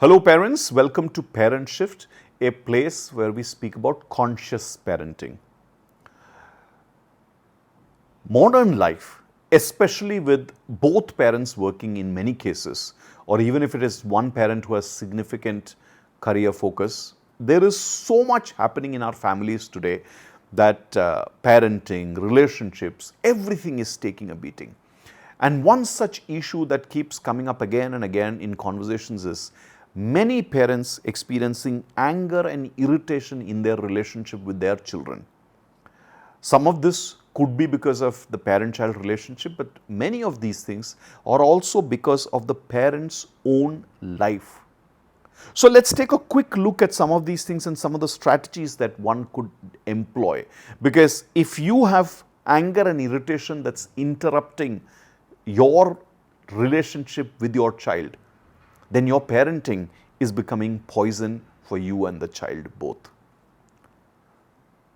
Hello parents, welcome to Parent Shift, a place where we speak about conscious parenting. Modern life, especially with both parents working in many cases, or even if it is one parent who has significant career focus, there is so much happening in our families today that parenting, relationships, everything is taking a beating. And one such issue that keeps coming up again and again in conversations is many parents experiencing anger and irritation in their relationship with their children. Some of this could be because of the parent-child relationship, but many of these things are also because of the parent's own life. So let's take a quick look at some of these things and some of the strategies that one could employ. Because if you have anger and irritation that's interrupting your relationship with your child, then your parenting is becoming poison for you and the child both.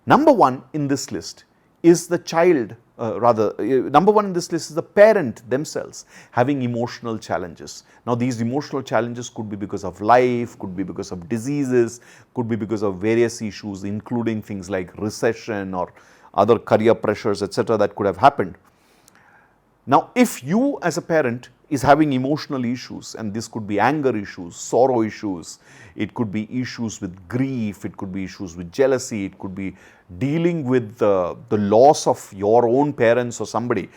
Number one in this list is the child, number one in this list is the parent themselves having emotional challenges. Now these emotional challenges could be because of life, could be because of diseases, could be because of various issues including things like recession or other career pressures, etc. that could have happened. Now if you as a parent is having emotional issues, and this could be anger issues, sorrow issues, it could be issues with grief, it could be issues with jealousy, it could be dealing with the loss of your own parents or somebody.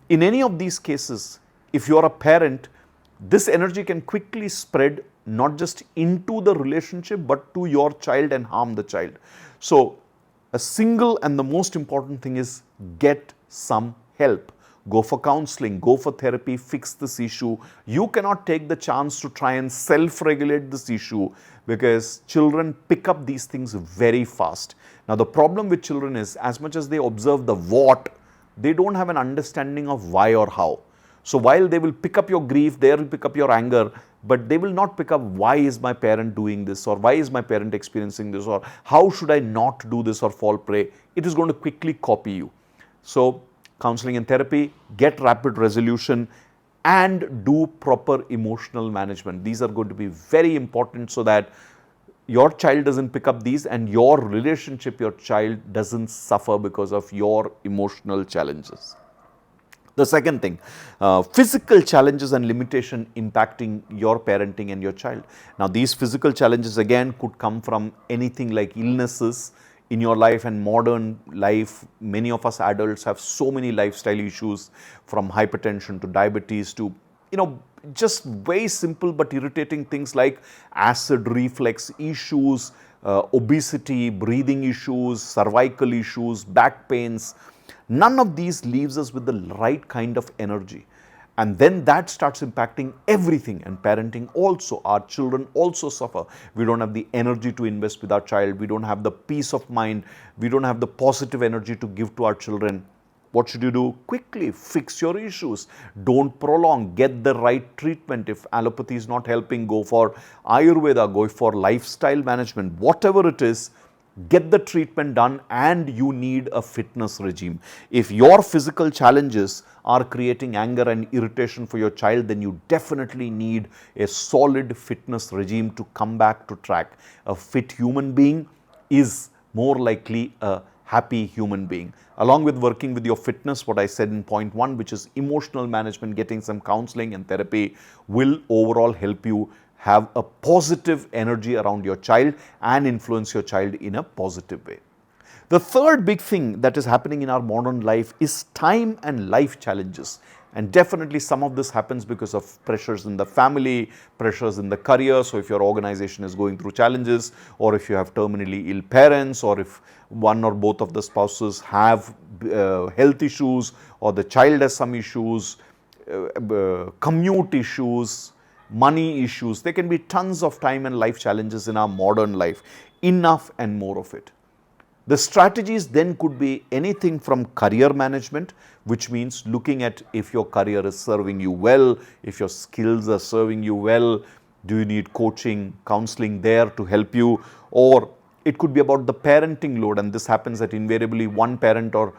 In any of these cases, if you are a parent, this energy can quickly spread not just into the relationship but to your child and harm the child. So a single and the most important thing is get some help. Go for counseling, go for therapy, fix this issue. You cannot take the chance to try and self-regulate this issue because children pick up these things very fast. Now the problem with children is as much as they observe the what, they don't have an understanding of why or how. So while they will pick up your grief, they will pick up your anger, but they will not pick up why is my parent doing this, or why is my parent experiencing this, or how should I not do this or fall prey. It is going to quickly copy you. So counseling and therapy, get rapid resolution, and do proper emotional management. These are going to be very important so that your child doesn't pick up these and your relationship, your child doesn't suffer because of your emotional challenges. The second thing, physical challenges and limitation impacting your parenting and your child. Now these physical challenges again could come from anything like illnesses in your life and modern life. Many of us adults have so many lifestyle issues, from hypertension to diabetes to, just very simple but irritating things like acid reflux issues, obesity, breathing issues, cervical issues, back pains. None of these leaves us with the right kind of energy. And then that starts impacting everything, and parenting also. Our children also suffer. We don't have the energy to invest with our child. We don't have the peace of mind. We don't have the positive energy to give to our children. What should you do? Quickly fix your issues. Don't prolong. Get the right treatment. If allopathy is not helping, go for Ayurveda, go for lifestyle management. Whatever it is, get the treatment done, and you need a fitness regime. If your physical challenges are creating anger and irritation for your child, then you definitely need a solid fitness regime to come back to track. A fit human being is more likely a happy human being. Along with working with your fitness, what I said in point one, which is emotional management, getting some counseling and therapy, will overall help you have a positive energy around your child and influence your child in a positive way. The third big thing that is happening in our modern life is time and life challenges. And definitely some of this happens because of pressures in the family, pressures in the career. So if your organization is going through challenges, or if you have terminally ill parents, or if one or both of the spouses have health issues, or the child has some issues, commute issues, money issues. There can be tons of time and life challenges in our modern life, enough and more of it. The strategies then could be anything from career management, which means looking at if your career is serving you well, if your skills are serving you well, do you need coaching, counseling there to help you, or it could be about the parenting load, and this happens that invariably one parent or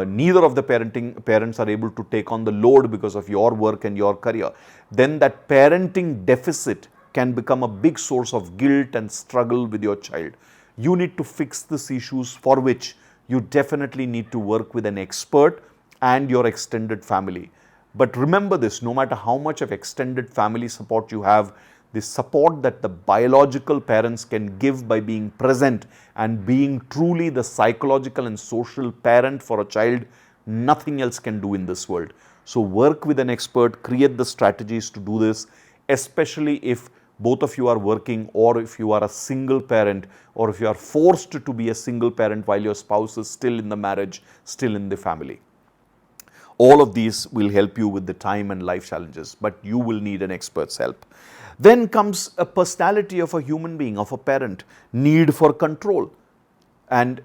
neither of the parents are able to take on the load because of your work and your career. Then that parenting deficit can become a big source of guilt and struggle with your child. You need to fix these issues, for which you definitely need to work with an expert and your extended family. But remember this, no matter how much of extended family support you have, the support that the biological parents can give by being present and being truly the psychological and social parent for a child, nothing else can do in this world. So work with an expert, create the strategies to do this, especially if both of you are working, or if you are a single parent, or if you are forced to be a single parent while your spouse is still in the marriage, still in the family. All of these will help you with the time and life challenges, but you will need an expert's help. Then comes a personality of a human being, of a parent, need for control. And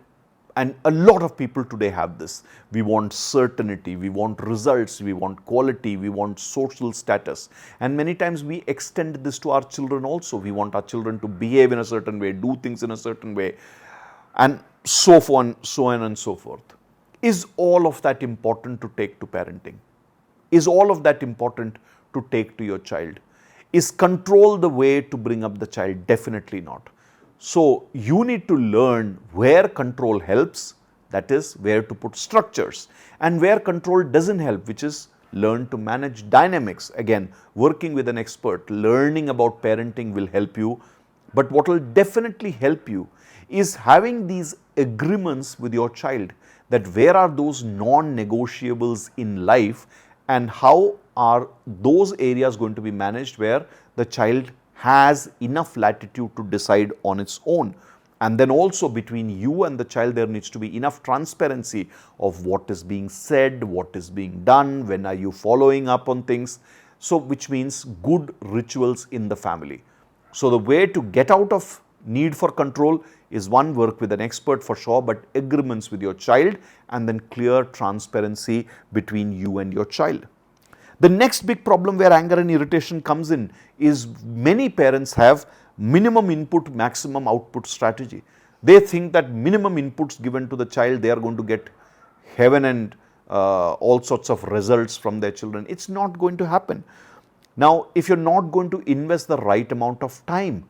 a lot of people today have this. We want certainty, we want results, we want quality, we want social status. And many times we extend this to our children also. We want our children to behave in a certain way, do things in a certain way, and so on and so forth. Is all of that important to take to parenting? Is all of that important to take to your child? Is control the way to bring up the child? Definitely not. So you need to learn where control helps, that is where to put structures, and where control doesn't help, which is learn to manage dynamics. Again, working with an expert, learning about parenting will help you. But what will definitely help you is having these agreements with your child, that where are those non-negotiables in life and how are those areas going to be managed where the child has enough latitude to decide on its own. And then also between you and the child, there needs to be enough transparency of what is being said, what is being done, when are you following up on things. So which means good rituals in the family. So the way to get out of need for control is, one, work with an expert for sure, but agreements with your child, and then clear transparency between you and your child. The next big problem where anger and irritation comes in is many parents have minimum input, maximum output strategy. They think that minimum inputs given to the child, they are going to get heaven and all sorts of results from their children. It's not going to happen. Now, if you're not going to invest the right amount of time,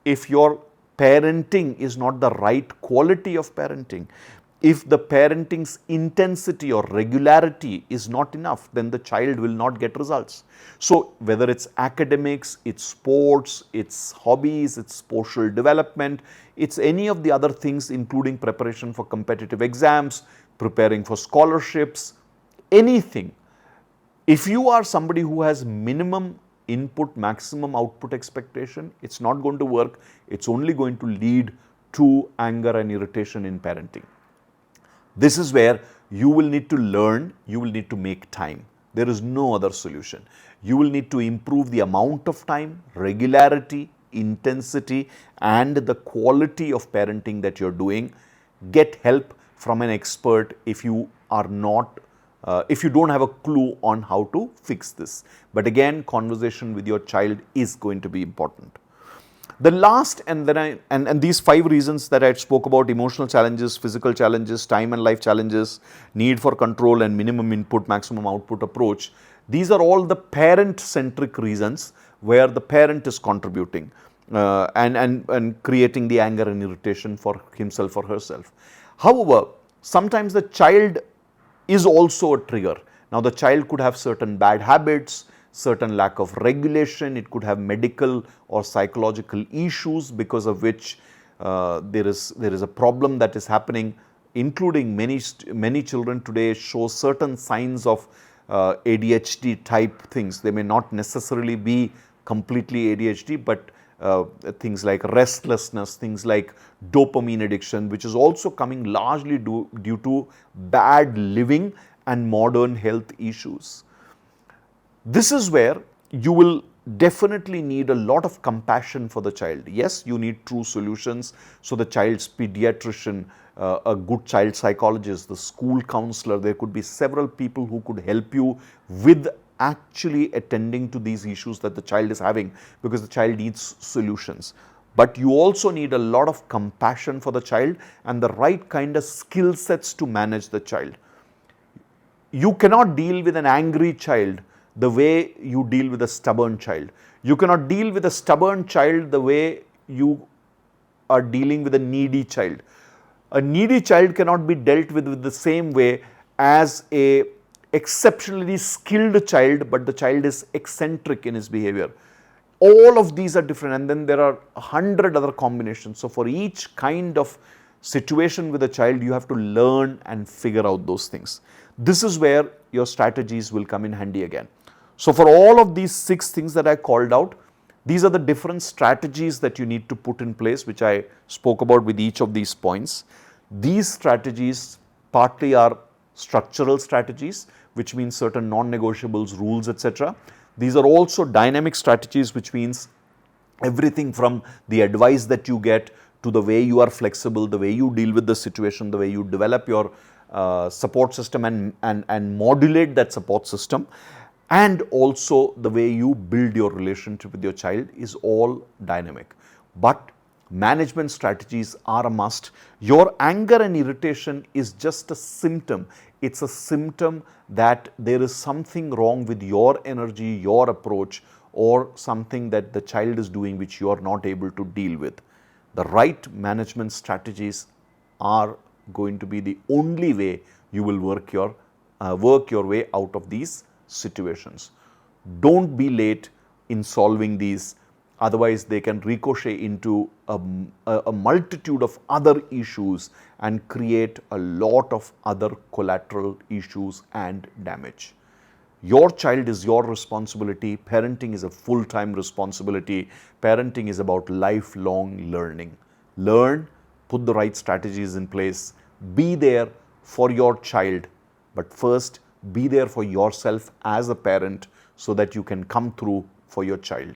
if your parenting is not the right quality of parenting, if the parenting's intensity or regularity is not enough, then the child will not get results. So whether it's academics, it's sports, it's hobbies, it's social development, it's any of the other things, including preparation for competitive exams, preparing for scholarships, anything. If you are somebody who has minimum input, maximum output expectation, it's not going to work. It's only going to lead to anger and irritation in parenting. This is where you will need to learn, you will need to make time. There is no other solution. You will need to improve the amount of time, regularity, intensity, and the quality of parenting that you're doing. Get help from an expert if you are not, if you don't have a clue on how to fix this. But again, conversation with your child is going to be important. The last, and these 5 reasons that I spoke about: emotional challenges, physical challenges, time and life challenges, need for control, and minimum input, maximum output approach. These are all the parent-centric reasons where the parent is contributing and creating the anger and irritation for himself or herself. However, sometimes the child is also a trigger. Now, the child could have certain bad habits, certain lack of regulation, it could have medical or psychological issues because of which there is a problem that is happening, including many children today show certain signs of ADHD type things. They may not necessarily be completely ADHD, but things like restlessness, things like dopamine addiction, which is also coming largely due to bad living and modern health issues. This is where you will definitely need a lot of compassion for the child. Yes, you need true solutions. So the child's pediatrician, a good child psychologist, the school counselor, there could be several people who could help you with actually attending to these issues that the child is having, because the child needs solutions. But you also need a lot of compassion for the child and the right kind of skill sets to manage the child. You cannot deal with an angry child the way you deal with a stubborn child. You cannot deal with a stubborn child the way you are dealing with a needy child. A needy child cannot be dealt with the same way as a exceptionally skilled child, but the child is eccentric in his behavior. All of these are different, and then there are 100 other combinations. So for each kind of situation with a child, you have to learn and figure out those things. This is where your strategies will come in handy again. So for all of these 6 things that I called out, these are the different strategies that you need to put in place, which I spoke about with each of these points. These strategies partly are structural strategies, which means certain non-negotiables, rules, etc. These are also dynamic strategies, which means everything from the advice that you get to the way you are flexible, the way you deal with the situation, the way you develop your support system and modulate that support system, and also the way you build your relationship with your child is all dynamic. But management strategies are a must. Your anger and irritation is just a symptom. It's a symptom that there is something wrong with your energy, your approach, or something that the child is doing which you are not able to deal with. The right management strategies are going to be the only way you will work your way out of these situations. Don't be late in solving these, otherwise they can ricochet into a multitude of other issues and create a lot of other collateral issues and damage. Your child is your responsibility. Parenting is a full-time responsibility. Parenting is about lifelong learning. Learn, put the right strategies in place, be there for your child, but first be there for yourself as a parent so that you can come through for your child.